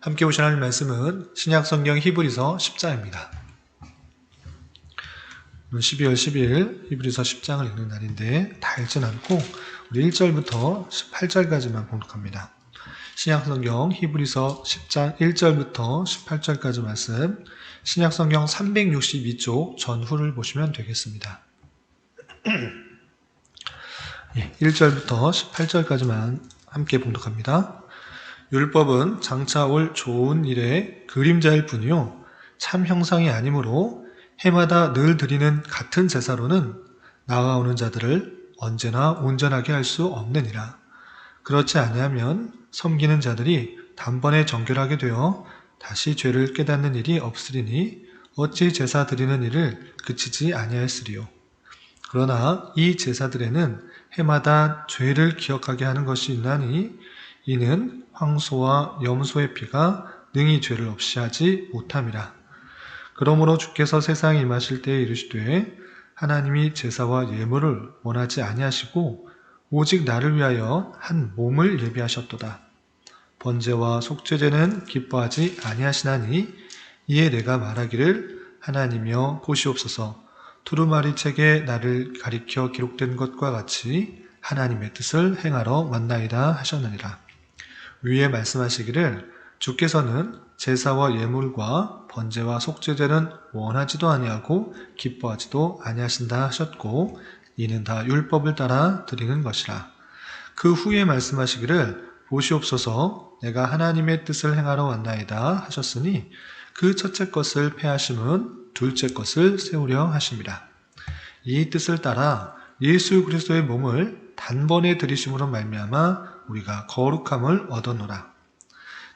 함께 보실 하나님 말씀은 신약성경 히브리서 10장입니다. 12월 10일 히브리서 10장을 읽는 날인데 다 읽진 않고 우리 1절부터 18절까지만 봉독합니다. 신약성경 히브리서 10장 1절부터 18절까지 말씀, 신약성경 362쪽 전후를 보시면 되겠습니다. 1절부터 18절까지만 함께 봉독합니다. 율법은 장차 올 좋은 일의 그림자일 뿐이요 참 형상이 아니므로 해마다 늘 드리는 같은 제사로는 나아오는 자들을 언제나 온전하게 할 수 없느니라. 그렇지 아니하면 섬기는 자들이 단번에 정결하게 되어 다시 죄를 깨닫는 일이 없으리니 어찌 제사 드리는 일을 그치지 아니하였으리요. 그러나 이 제사들에는 해마다 죄를 기억하게 하는 것이 있나니 이는 황소와 염소의 피가 능히 죄를 없이 하지 못함이라. 그러므로 주께서 세상에 임하실 때에 이르시되 하나님이 제사와 예물을 원하지 아니하시고 오직 나를 위하여 한 몸을 예비하셨도다. 번제와 속죄제는 기뻐하지 아니하시나니 이에 내가 말하기를 하나님이여 보시옵소서. 두루마리 책에 나를 가리켜 기록된 것과 같이 하나님의 뜻을 행하러 왔나이다 하셨느니라. 위에 말씀하시기를 주께서는 제사와 예물과 번제와 속죄제는 원하지도 아니하고 기뻐하지도 아니하신다 하셨고 이는 다 율법을 따라 드리는 것이라. 그 후에 말씀하시기를 보시옵소서 내가 하나님의 뜻을 행하러 왔나이다 하셨으니 그 첫째 것을 폐하심은 둘째 것을 세우려 하심이라. 이 뜻을 따라 예수 그리스도의 몸을 단번에 드리심으로 말미암아 우리가 거룩함을 얻었노라.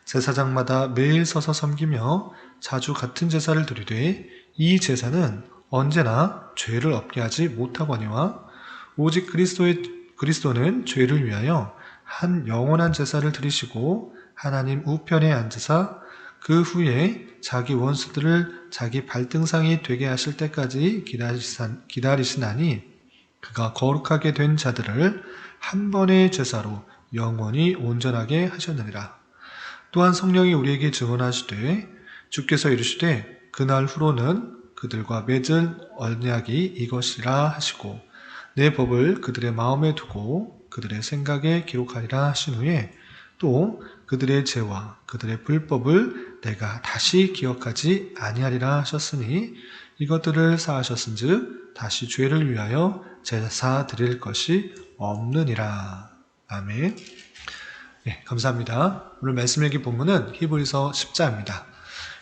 제사장마다 매일 서서 섬기며 자주 같은 제사를 드리되 이 제사는 언제나 죄를 없게 하지 못하거니와 오직 그리스도는 죄를 위하여 한 영원한 제사를 드리시고 하나님 우편에 앉으사 그 후에 자기 원수들을 자기 발등상이 되게 하실 때까지 기다리시나니 그가 거룩하게 된 자들을 한 번의 제사로 영원히 온전하게 하셨느니라. 또한 성령이 우리에게 증언하시되 주께서 이르시되 그날 후로는 그들과 맺은 언약이 이것이라 하시고 내 법을 그들의 마음에 두고 그들의 생각에 기록하리라 하신 후에 또 그들의 죄와 그들의 불법을 내가 다시 기억하지 아니하리라 하셨으니 이것들을 사하셨은즉 다시 죄를 위하여 제사 드릴 것이 없느니라. 아멘. 네, 감사합니다. 오늘 말씀 읽기 본문은 히브리서 10장입니다.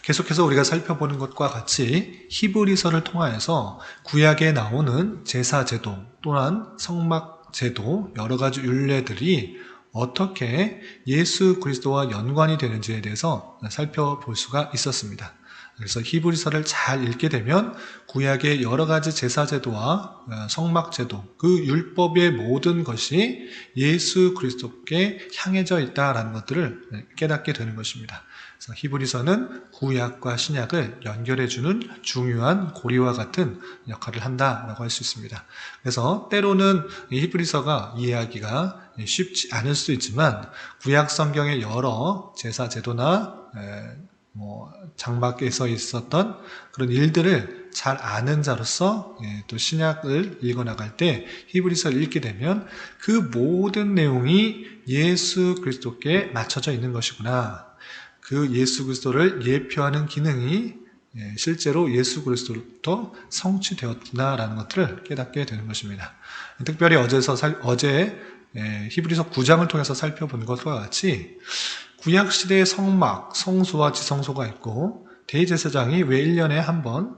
계속해서 우리가 살펴보는 것과 같이 히브리서를 통하여서 구약에 나오는 제사제도 또한 성막제도 여러 가지 율례들이 어떻게 예수 그리스도와 연관이 되는지에 대해서 살펴볼 수가 있었습니다. 그래서 히브리서를 잘 읽게 되면 구약의 여러 가지 제사제도와 성막제도, 그 율법의 모든 것이 예수 그리스도께 향해져 있다라는 것들을 깨닫게 되는 것입니다. 그래서 히브리서는 구약과 신약을 연결해주는 중요한 고리와 같은 역할을 한다라고 할 수 있습니다. 그래서 때로는 히브리서가 이해하기가 쉽지 않을 수 있지만 구약 성경의 여러 제사제도나 장막에서 있었던 그런 일들을 잘 아는 자로서 또 신약을 읽어나갈 때 히브리서를 읽게 되면 그 모든 내용이 예수 그리스도께 맞춰져 있는 것이구나. 그 예수 그리스도를 예표하는 기능이 실제로 예수 그리스도로부터 성취되었구나라는 것들을 깨닫게 되는 것입니다. 특별히 어제 히브리서 9장을 통해서 살펴본 것과 같이 구약시대의 성막, 성소와 지성소가 있고 대제사장이 왜 1년에 한 번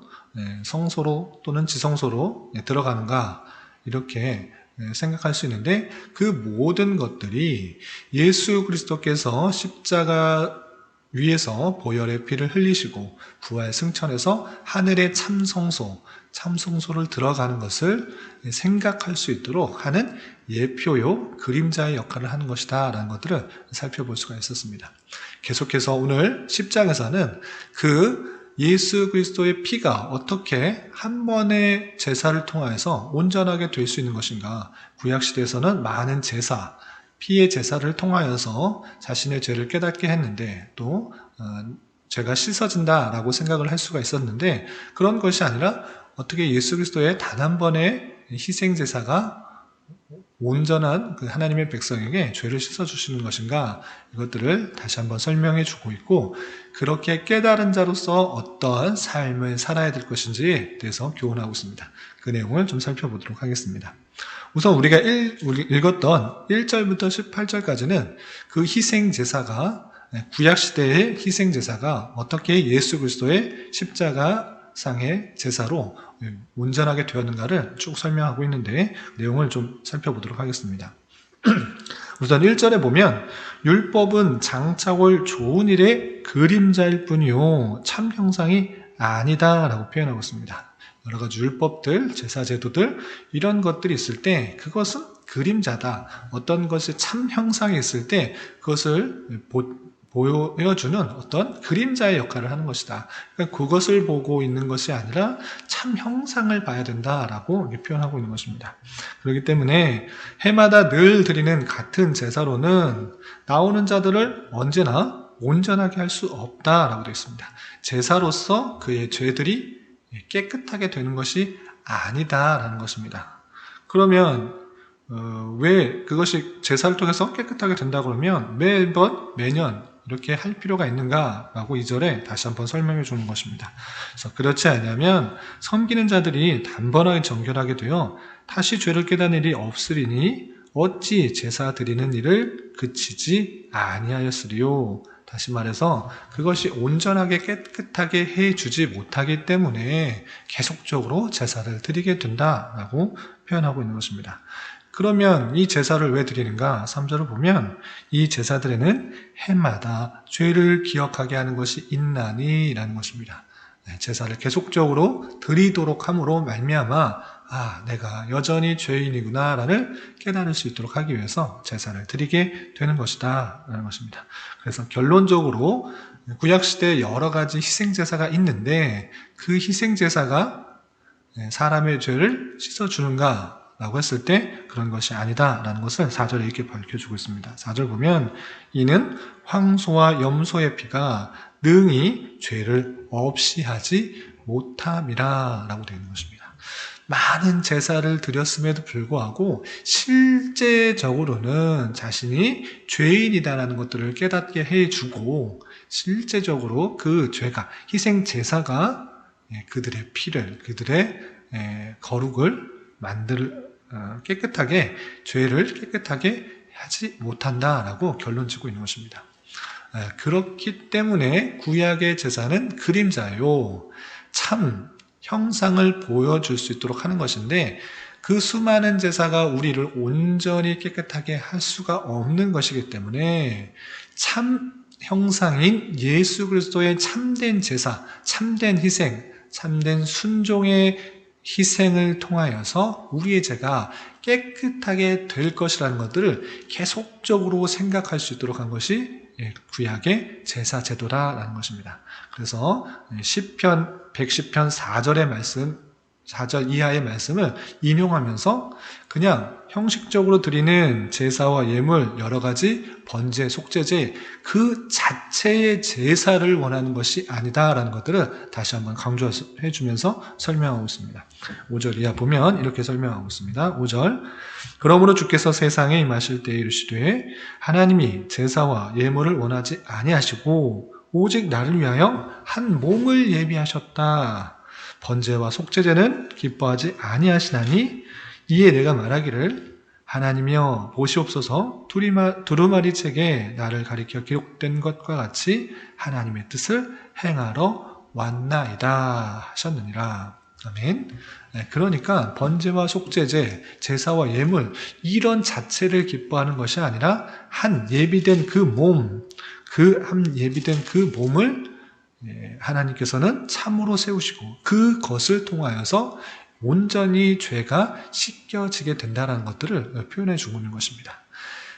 성소로 또는 지성소로 들어가는가 이렇게 생각할 수 있는데 그 모든 것들이 예수 그리스도께서 십자가 위에서 보혈의 피를 흘리시고 부활 승천해서 하늘의 참성소를 들어가는 것을 생각할 수 있도록 하는 예표요, 그림자의 역할을 하는 것이다 라는 것들을 살펴볼 수가 있었습니다. 계속해서 오늘 10장에서는 그 예수 그리스도의 피가 어떻게 한 번의 제사를 통하여서 온전하게 될 수 있는 것인가. 구약시대에서는 많은 제사, 피의 제사를 통하여서 자신의 죄를 깨닫게 했는데 또 죄가 씻어진다라고 생각을 할 수가 있었는데 그런 것이 아니라 어떻게 예수 그리스도의 단 한 번의 희생제사가 온전한 그 하나님의 백성에게 죄를 씻어주시는 것인가 이것들을 다시 한번 설명해 주고 있고 그렇게 깨달은 자로서 어떠한 삶을 살아야 될 것인지에 대해서 교훈하고 있습니다. 그 내용을 좀 살펴보도록 하겠습니다. 우선 우리가 읽었던 1절부터 18절까지는 그 희생제사가 구약시대의 희생제사가 어떻게 예수 그리스도의 십자가상의 제사로 온전하게 되었는가를 쭉 설명하고 있는데 내용을 좀 살펴보도록 하겠습니다. 우선 1절에 보면 율법은 장차 올 좋은 일의 그림자일 뿐이요 참 형상이 아니다 라고 표현하고 있습니다. 여러 가지 율법들, 제사 제도들 이런 것들이 있을 때 그것은 그림자다. 어떤 것이 참 형상이 있을 때 그것을 보여주는 어떤 그림자의 역할을 하는 것이다. 그러니까 그것을 보고 있는 것이 아니라 참 형상을 봐야 된다라고 표현하고 있는 것입니다. 그렇기 때문에 해마다 늘 드리는 같은 제사로는 나오는 자들을 언제나 온전하게 할 수 없다라고 되어 있습니다. 제사로서 그의 죄들이 깨끗하게 되는 것이 아니다라는 것입니다. 그러면 왜 그것이 제사를 통해서 깨끗하게 된다 그러면 매년 이렇게 할 필요가 있는가라고 2절에 다시 한번 설명해 주는 것입니다. 그래서 그렇지 않으면 섬기는 자들이 단번하게 정결하게 되어 다시 죄를 깨닫는 일이 없으리니 어찌 제사 드리는 일을 그치지 아니하였으리요. 다시 말해서 그것이 온전하게 깨끗하게 해주지 못하기 때문에 계속적으로 제사를 드리게 된다라고 표현하고 있는 것입니다. 그러면 이 제사를 왜 드리는가? 3절을 보면 이 제사들에는 해마다 죄를 기억하게 하는 것이 있나니 라는 것입니다. 제사를 계속적으로 드리도록 함으로 말미암아 내가 여전히 죄인이구나 라는 깨달을 수 있도록 하기 위해서 제사를 드리게 되는 것이다 라는 것입니다. 그래서 결론적으로 구약시대에 여러 가지 희생제사가 있는데 그 희생제사가 사람의 죄를 씻어주는가 라고 했을 때 그런 것이 아니다 라는 것을 4절에 이렇게 밝혀주고 있습니다. 4절 보면 이는 황소와 염소의 피가 능히 죄를 없이 하지 못함이라 라고 되어 있는 것입니다. 많은 제사를 드렸음에도 불구하고 실제적으로는 자신이 죄인이다라는 것들을 깨닫게 해주고 실제적으로 그 죄가 희생제사가 그들의 피를 그들의 거룩을 깨끗하게 죄를 깨끗하게 하지 못한다라고 결론짓고 있는 것입니다. 그렇기 때문에 구약의 제사는 그림자요 참 형상을 보여줄 수 있도록 하는 것인데 그 수많은 제사가 우리를 온전히 깨끗하게 할 수가 없는 것이기 때문에 참 형상인 예수 그리스도의 참된 제사, 참된 희생, 참된 순종의 희생을 통하여서 우리의 죄가 깨끗하게 될 것이라는 것들을 계속적으로 생각할 수 있도록 한 것이 구약의 제사 제도라는 것입니다. 그래서 시편 110편 4절의 말씀, 4절 이하의 말씀을 인용하면서 그냥 형식적으로 드리는 제사와 예물, 여러 가지 번제, 속죄제 그 자체의 제사를 원하는 것이 아니다라는 것들을 다시 한번 강조해 주면서 설명하고 있습니다. 5절 이하 보면 이렇게 설명하고 있습니다. 5절 그러므로 주께서 세상에 임하실 때에 이르시되 하나님이 제사와 예물을 원하지 아니하시고 오직 나를 위하여 한 몸을 예비하셨다. 번제와 속죄제는 기뻐하지 아니하시나니 이에 내가 말하기를 하나님이여 보시옵소서 두루마리 책에 나를 가리켜 기록된 것과 같이 하나님의 뜻을 행하러 왔나이다 하셨느니라. 아멘. 그러니까 번제와 속죄제, 제사와 예물 이런 자체를 기뻐하는 것이 아니라 한 예비된 그 몸을 하나님께서는 참으로 세우시고 그것을 통하여서 온전히 죄가 씻겨지게 된다는 것들을 표현해 주고 있는 것입니다.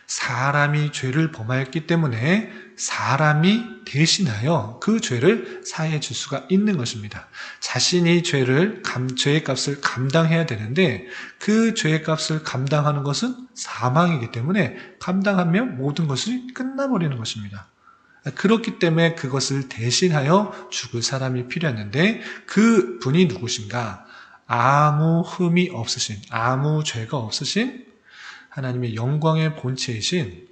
사람이 죄를 범하였기 때문에 사람이 대신하여 그 죄를 사해 줄 수가 있는 것입니다. 자신이 죄의 값을 감당해야 되는데 그 죄의 값을 감당하는 것은 사망이기 때문에 감당하면 모든 것이 끝나버리는 것입니다. 그렇기 때문에 그것을 대신하여 죽을 사람이 필요했는데 그 분이 누구신가? 아무 흠이 없으신, 아무 죄가 없으신 하나님의 영광의 본체이신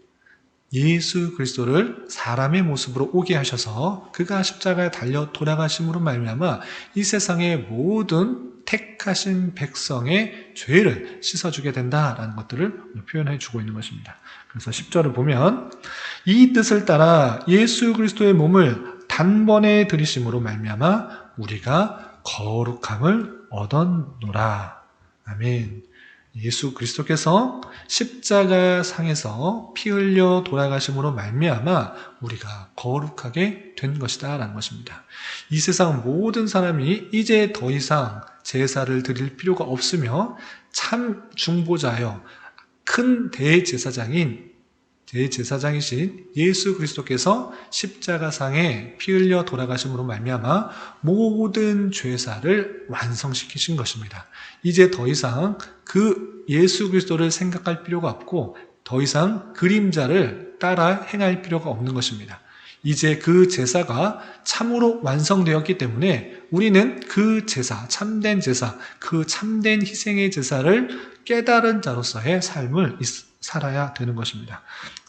예수 그리스도를 사람의 모습으로 오게 하셔서 그가 십자가에 달려 돌아가심으로 말미암아 이 세상의 모든 택하신 백성의 죄를 씻어주게 된다라는 것들을 표현해 주고 있는 것입니다. 그래서 10절을 보면 이 뜻을 따라 예수 그리스도의 몸을 단번에 들이심으로 말미암아 우리가 거룩함을 얻었노라. 아멘. 예수 그리스도께서 십자가 상에서 피 흘려 돌아가심으로 말미암아 우리가 거룩하게 된 것이다 라는 것입니다. 이 세상 모든 사람이 이제 더 이상 제사를 드릴 필요가 없으며 참 중보자여 큰 대제사장이신 예수 그리스도께서 십자가상에 피 흘려 돌아가심으로 말미암아 모든 죄사를 완성시키신 것입니다. 이제 더 이상 그 예수 그리스도를 생각할 필요가 없고 더 이상 그림자를 따라 행할 필요가 없는 것입니다. 이제 그 제사가 참으로 완성되었기 때문에 우리는 그 제사, 참된 제사, 그 참된 희생의 제사를 깨달은 자로서의 삶을 살아야 되는 것입니다.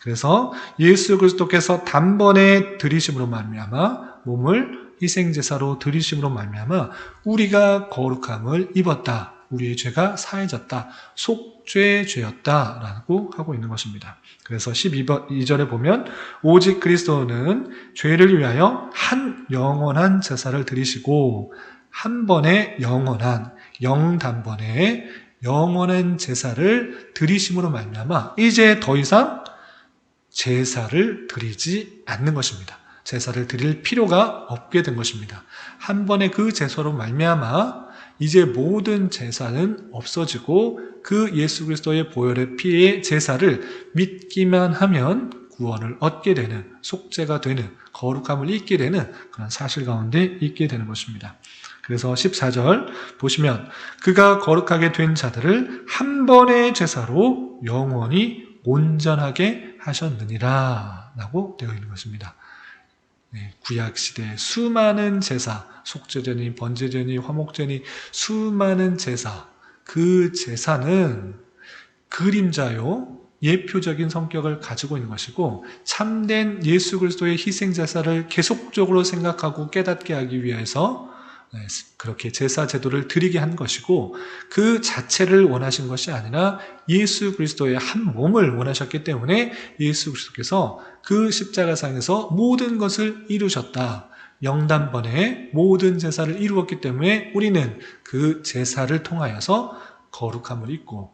그래서 예수 그리스도께서 단번에 들이심으로 말미암아 몸을 희생제사로 들이심으로 말미암아 우리가 거룩함을 입었다. 우리의 죄가 사해졌다. 속죄죄였다라고 하고 있는 것입니다. 그래서 12절에 보면 오직 그리스도는 죄를 위하여 한 영원한 제사를 드리시고 한 번의 영원한 영단번에 영원한 제사를 드리심으로 말미암아 이제 더 이상 제사를 드리지 않는 것입니다. 제사를 드릴 필요가 없게 된 것입니다. 한 번의 그 제사로 말미암아 이제 모든 제사는 없어지고 그 예수 그리스도의 보혈의 피의 제사를 믿기만 하면 구원을 얻게 되는, 속죄가 되는, 거룩함을 잊게 되는 그런 사실 가운데 있게 되는 것입니다. 그래서 14절 보시면 그가 거룩하게 된 자들을 한 번의 제사로 영원히 온전하게 하셨느니라 라고 되어 있는 것입니다. 구약시대 수많은 제사, 속죄제니 번제제니 화목제니 수많은 제사, 그 제사는 그림자요 예표적인 성격을 가지고 있는 것이고 참된 예수 그리스도의 희생제사를 계속적으로 생각하고 깨닫게 하기 위해서 그렇게 제사 제도를 드리게 한 것이고 그 자체를 원하신 것이 아니라 예수 그리스도의 한 몸을 원하셨기 때문에 예수 그리스도께서 그 십자가상에서 모든 것을 이루셨다. 영단번에 모든 제사를 이루었기 때문에 우리는 그 제사를 통하여서 거룩함을 입고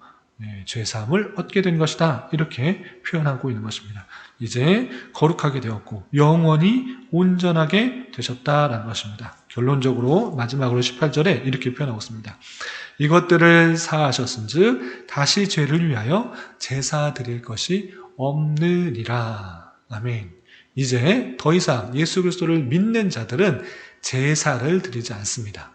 죄사함을 얻게 된 것이다. 이렇게 표현하고 있는 것입니다. 이제 거룩하게 되었고 영원히 온전하게 되셨다라는 것입니다. 결론적으로 마지막으로 18절에 이렇게 표현하고 있습니다. 이것들을 사하셨은즉 다시 죄를 위하여 제사 드릴 것이 없느니라. 아멘. 이제 더 이상 예수 그리스도를 믿는 자들은 제사를 드리지 않습니다.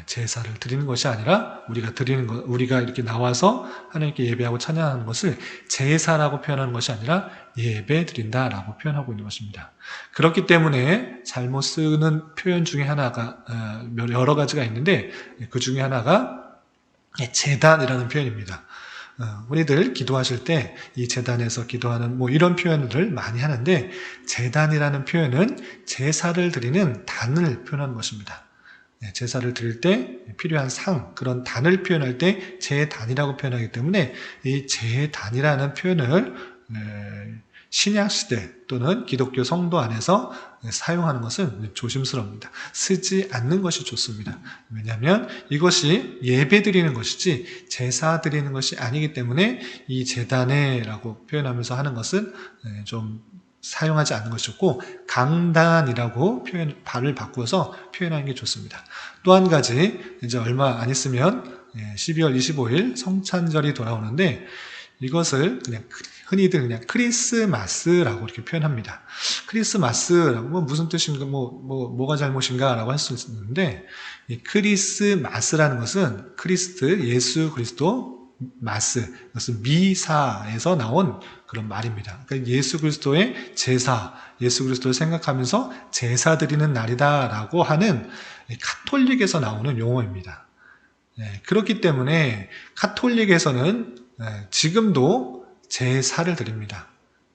제사를 드리는 것이 아니라 우리가 이렇게 나와서 하나님께 예배하고 찬양하는 것을 제사라고 표현하는 것이 아니라 예배 드린다라고 표현하고 있는 것입니다. 그렇기 때문에 잘못 쓰는 표현 중에 하나가 여러 가지가 있는데 그 중에 하나가 제단이라는 표현입니다. 우리들 기도하실 때 이 제단에서 기도하는 이런 표현들을 많이 하는데 제단이라는 표현은 제사를 드리는 단을 표현하는 것입니다. 제사를 드릴 때 필요한 상, 그런 단을 표현할 때 제단이라고 표현하기 때문에 이 제단이라는 표현을 신약시대 또는 기독교 성도 안에서 사용하는 것은 조심스럽습니다. 쓰지 않는 것이 좋습니다. 왜냐하면 이것이 예배 드리는 것이지 제사 드리는 것이 아니기 때문에 이 제단에라고 표현하면서 하는 것은 좀 사용하지 않는 것이 좋고 강단이라고 발을 바꾸어서 표현하는 게 좋습니다. 또 한 가지 이제 얼마 안 있으면 12월 25일 성찬절이 돌아오는데 이것을 그냥 흔히들 그냥 크리스마스라고 이렇게 표현합니다. 크리스마스라고 무슨 뜻인가 뭐가 잘못인가라고 할 수 있는데 이 크리스마스라는 것은 크리스트 예수 그리스도 마스, 이것은 미사에서 나온 그런 말입니다. 그러니까 예수 그리스도의 제사, 예수 그리스도를 생각하면서 제사 드리는 날이다라고 하는 카톨릭에서 나오는 용어입니다. 그렇기 때문에 카톨릭에서는 지금도 제사를 드립니다.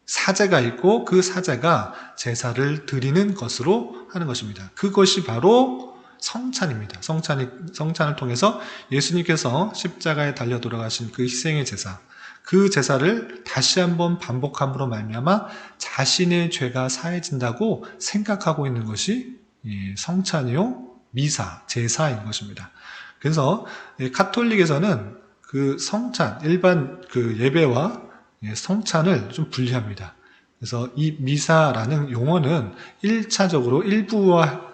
사제가 있고 그 사제가 제사를 드리는 것으로 하는 것입니다. 그것이 바로 성찬입니다. 성찬을 통해서 예수님께서 십자가에 달려 돌아가신 그 희생의 제사, 그 제사를 다시 한번 반복함으로 말미암아 자신의 죄가 사해진다고 생각하고 있는 것이 성찬이요, 미사, 제사인 것입니다. 그래서 카톨릭에서는 그 성찬, 일반 그 예배와 성찬을 좀 분리합니다. 그래서 이 미사라는 용어는 1차적으로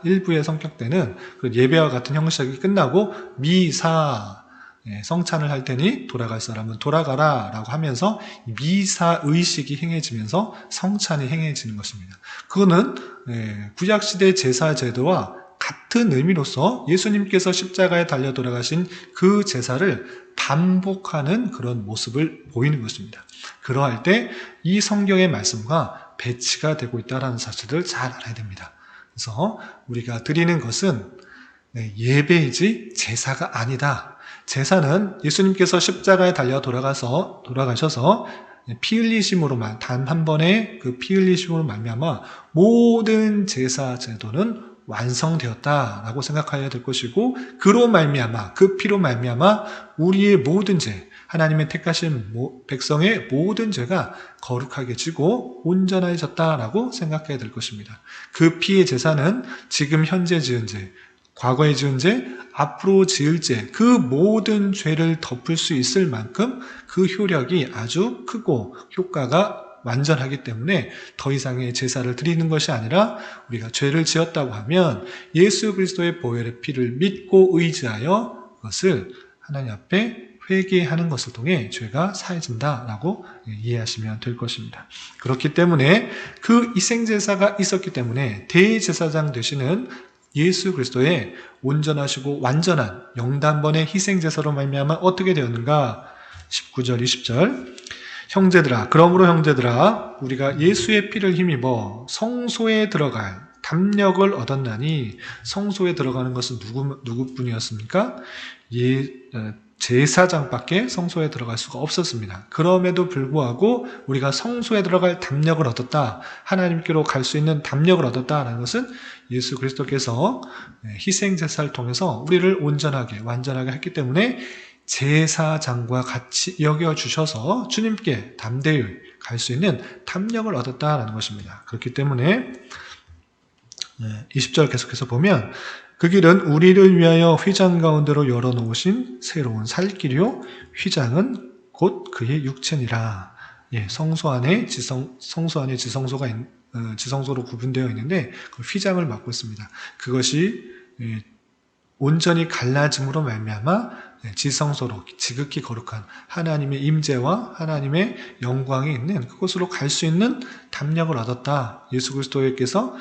일부의 성격되는 그 예배와 같은 형식이 끝나고 미사, 성찬을 할 테니 돌아갈 사람은 돌아가라 라고 하면서 미사 의식이 행해지면서 성찬이 행해지는 것입니다. 그거는 구약시대 제사 제도와 같은 의미로서 예수님께서 십자가에 달려 돌아가신 그 제사를 반복하는 그런 모습을 보이는 것입니다. 그러할 때 이 성경의 말씀과 배치가 되고 있다는 사실을 잘 알아야 됩니다. 그래서 우리가 드리는 것은 예배이지 제사가 아니다. 제사는 예수님께서 십자가에 달려 돌아가셔서 피 흘리심으로만, 단 한 번의 그 피 흘리심으로 말미암아 모든 제사 제도는 완성되었다라고 생각해야 될 것이고, 그로 말미암아, 그 피로 말미암아 우리의 모든 죄, 하나님의 택하신 백성의 모든 죄가 거룩하게 지고 온전해졌다라고 생각해야 될 것입니다. 그 피의 제사는 지금 현재 지은 죄, 과거에 지은 죄, 앞으로 지을 죄, 그 모든 죄를 덮을 수 있을 만큼 그 효력이 아주 크고 효과가 완전하기 때문에 더 이상의 제사를 드리는 것이 아니라, 우리가 죄를 지었다고 하면 예수 그리스도의 보혈의 피를 믿고 의지하여 그것을 하나님 앞에 회개하는 것을 통해 죄가 사해진다라고 이해하시면 될 것입니다. 그렇기 때문에 그 희생제사가 있었기 때문에 대제사장 되시는 예수 그리스도의 온전하시고 완전한 영단번의 희생제사로 말미암아 어떻게 되었는가? 19절 20절 형제들아, 그러므로 형제들아, 우리가 예수의 피를 힘입어 성소에 들어갈 담력을 얻었나니. 성소에 들어가는 것은 누구뿐이었습니까? 제사장밖에 성소에 들어갈 수가 없었습니다. 그럼에도 불구하고 우리가 성소에 들어갈 담력을 얻었다, 하나님께로 갈 수 있는 담력을 얻었다라는 것은 예수 그리스도께서 희생제사를 통해서 우리를 온전하게 완전하게 했기 때문에 제사장과 같이 여겨주셔서 주님께 담대히 갈 수 있는 담력을 얻었다라는 것입니다. 그렇기 때문에 20절 계속해서 보면, 그 길은 우리를 위하여 휘장 가운데로 열어놓으신 새로운 살 길이요, 휘장은 곧 그의 육체니라. 성소 안에 지성소가 지성소로 구분되어 있는데 그 휘장을 맡고 있습니다. 그것이 온전히 갈라짐으로 말미암아 지성소로, 지극히 거룩한 하나님의 임재와 하나님의 영광이 있는 그곳으로 갈 수 있는 담력을 얻었다. 예수 그리스도께서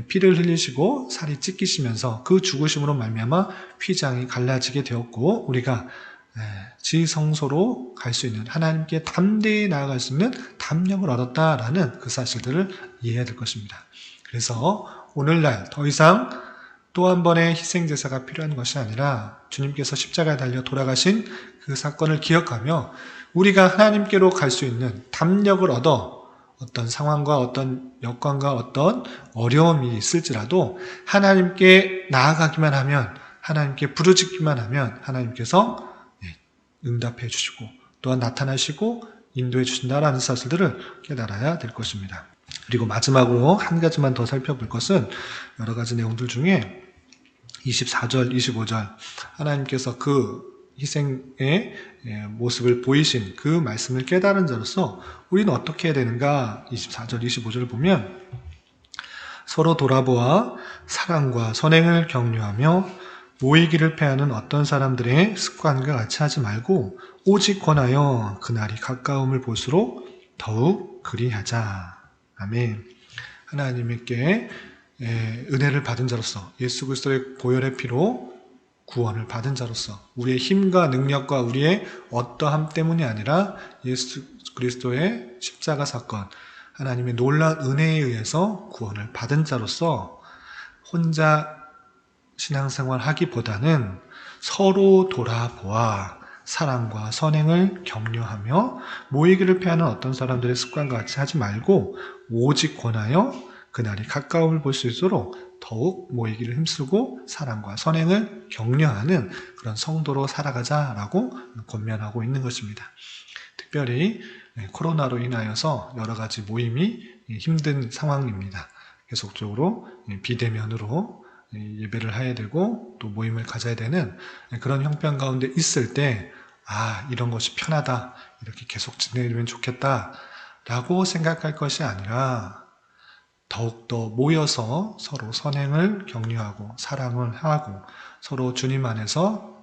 피를 흘리시고 살이 찢기시면서 그 죽으심으로 말미암아 휘장이 갈라지게 되었고, 우리가 지성소로 갈 수 있는, 하나님께 담대히 나아갈 수 있는 담력을 얻었다라는 그 사실들을 이해해야 될 것입니다. 그래서 오늘날 더 이상 또 한 번의 희생제사가 필요한 것이 아니라 주님께서 십자가에 달려 돌아가신 그 사건을 기억하며 우리가 하나님께로 갈 수 있는 담력을 얻어, 어떤 상황과 어떤 여건과 어떤 어려움이 있을지라도 하나님께 나아가기만 하면, 하나님께 부르짖기만 하면 하나님께서 응답해 주시고 또한 나타나시고 인도해 주신다라는 사실들을 깨달아야 될 것입니다. 그리고 마지막으로 한 가지만 더 살펴볼 것은, 여러 가지 내용들 중에 24절, 25절 하나님께서 그 희생의 모습을 보이신 그 말씀을 깨달은 자로서 우리는 어떻게 해야 되는가? 24절, 25절을 보면, 서로 돌아보아 사랑과 선행을 격려하며 모이기를 패하는 어떤 사람들의 습관과 같이 하지 말고 오직 권하여 그날이 가까움을 볼수록 더욱 그리하자. 아멘. 하나님께 은혜를 받은 자로서 예수 그리스도의 보혈의 피로 구원을 받은 자로서 우리의 힘과 능력과 우리의 어떠함 때문이 아니라 예수 그리스도의 십자가 사건, 하나님의 놀라운 은혜에 의해서 구원을 받은 자로서 혼자 신앙생활 하기보다는 서로 돌아보아 사랑과 선행을 격려하며 모이기를 패하는 어떤 사람들의 습관과 같이 하지 말고 오직 권하여 그날이 가까움을 볼 수 있도록 더욱 모이기를 힘쓰고 사랑과 선행을 격려하는 그런 성도로 살아가자라고 권면하고 있는 것입니다. 특별히 코로나로 인하여서 여러 가지 모임이 힘든 상황입니다. 계속적으로 비대면으로 예배를 해야 되고 또 모임을 가져야 되는 그런 형편 가운데 있을 때 이런 것이 편하다, 이렇게 계속 지내면 좋겠다 라고 생각할 것이 아니라 더욱더 모여서 서로 선행을 격려하고 사랑을 하고 서로 주님 안에서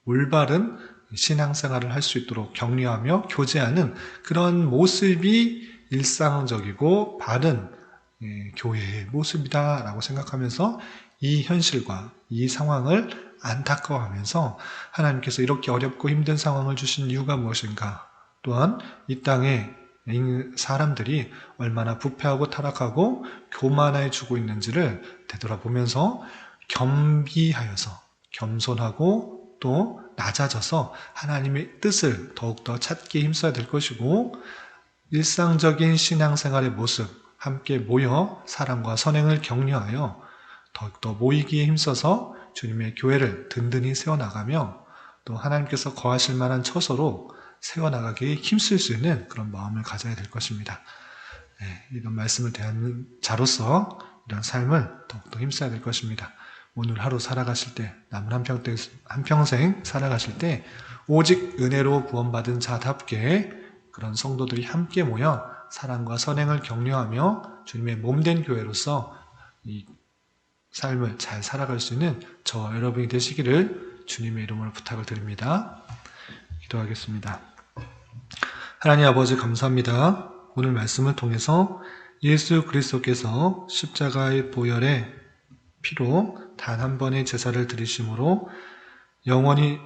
올바른 신앙생활을 할 수 있도록 격려하며 교제하는 그런 모습이 일상적이고 바른 교회의 모습이다라고 생각하면서 이 현실과 이 상황을 안타까워하면서 하나님께서 이렇게 어렵고 힘든 상황을 주신 이유가 무엇인가, 또한 이 땅에 사람들이 얼마나 부패하고 타락하고 교만해지고 있는지를 되돌아보면서 겸비하여서 겸손하고 또 낮아져서 하나님의 뜻을 더욱더 찾기에 힘써야 될 것이고, 일상적인 신앙생활의 모습, 함께 모여 사랑과 선행을 격려하여 더욱더 모이기에 힘써서 주님의 교회를 든든히 세워나가며 또 하나님께서 거하실 만한 처소로 세워나가기에 힘쓸 수 있는 그런 마음을 가져야 될 것입니다. 이런 말씀을 대하는 자로서 이런 삶을 더욱더 힘써야 될 것입니다. 오늘 하루 살아가실 때, 남은 한평생 살아가실 때 오직 은혜로 구원받은 자답게 그런 성도들이 함께 모여 사랑과 선행을 격려하며 주님의 몸된 교회로서 이 삶을 잘 살아갈 수 있는 저와 여러분이 되시기를 주님의 이름으로 부탁을 드립니다. 기도하겠습니다. 하나님 아버지 감사합니다. 오늘 말씀을 통해서 예수 그리스도께서 십자가의 보혈의 피로 단 한 번의 제사를 드리심으로 영원히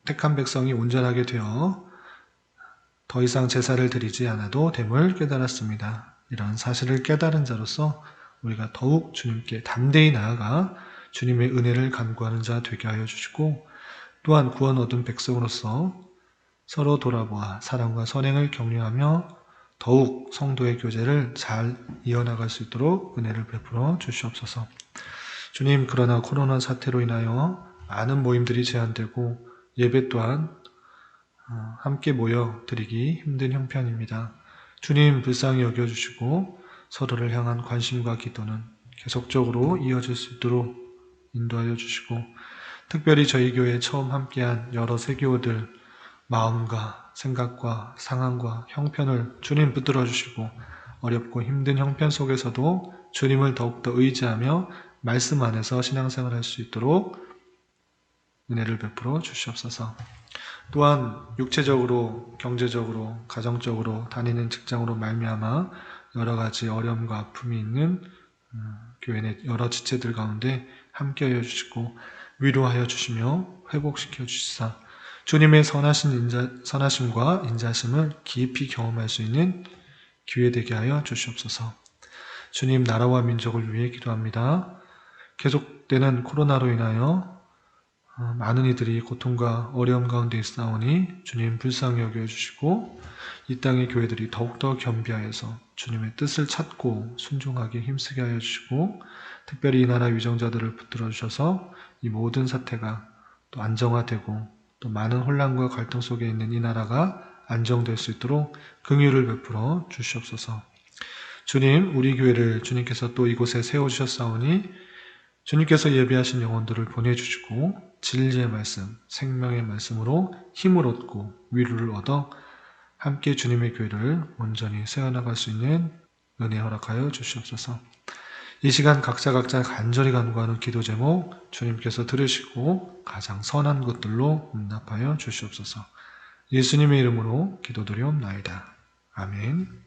택한 백성이 온전하게 되어 더 이상 제사를 드리지 않아도 됨을 깨달았습니다. 이런 사실을 깨달은 자로서 우리가 더욱 주님께 담대히 나아가 주님의 은혜를 간구하는 자 되게 하여 주시고, 또한 구원 얻은 백성으로서 서로 돌아보아 사랑과 선행을 격려하며 더욱 성도의 교제를 잘 이어나갈 수 있도록 은혜를 베풀어 주시옵소서. 주님, 그러나 코로나 사태로 인하여 많은 모임들이 제한되고 예배 또한 함께 모여 드리기 힘든 형편입니다. 주님, 불쌍히 여겨주시고 서로를 향한 관심과 기도는 계속적으로 이어질 수 있도록 인도하여 주시고, 특별히 저희 교회에 처음 함께한 여러 세교우들 마음과 생각과 상황과 형편을 주님 붙들어 주시고, 어렵고 힘든 형편 속에서도 주님을 더욱더 의지하며 말씀 안에서 신앙생활을 할 수 있도록 은혜를 베풀어 주시옵소서. 또한 육체적으로, 경제적으로, 가정적으로 다니는 직장으로 말미암아 여러 가지 어려움과 아픔이 있는 교회 내 여러 지체들 가운데 함께하여 주시고 위로하여 주시며 회복시켜 주시사 주님의 선하심과 인자심을 깊이 경험할 수 있는 기회 되게 하여 주시옵소서. 주님, 나라와 민족을 위해 기도합니다. 계속되는 코로나로 인하여 많은 이들이 고통과 어려움 가운데 있사오니 주님 불쌍히 여겨주시고 이 땅의 교회들이 더욱더 겸비하여서 주님의 뜻을 찾고 순종하게 힘쓰게 하여 주시고, 특별히 이 나라 위정자들을 붙들어 주셔서 이 모든 사태가 또 안정화되고 또 많은 혼란과 갈등 속에 있는 이 나라가 안정될 수 있도록 긍휼을 베풀어 주시옵소서. 주님, 우리 교회를 주님께서 또 이곳에 세워주셨사오니 주님께서 예비하신 영혼들을 보내주시고 진리의 말씀, 생명의 말씀으로 힘을 얻고 위로를 얻어 함께 주님의 교회를 온전히 세워나갈 수 있는 은혜 허락하여 주시옵소서. 이 시간 각자 간절히 간구하는 기도 제목 주님께서 들으시고 가장 선한 것들로 응답하여 주시옵소서. 예수님의 이름으로 기도드리옵나이다. 아멘.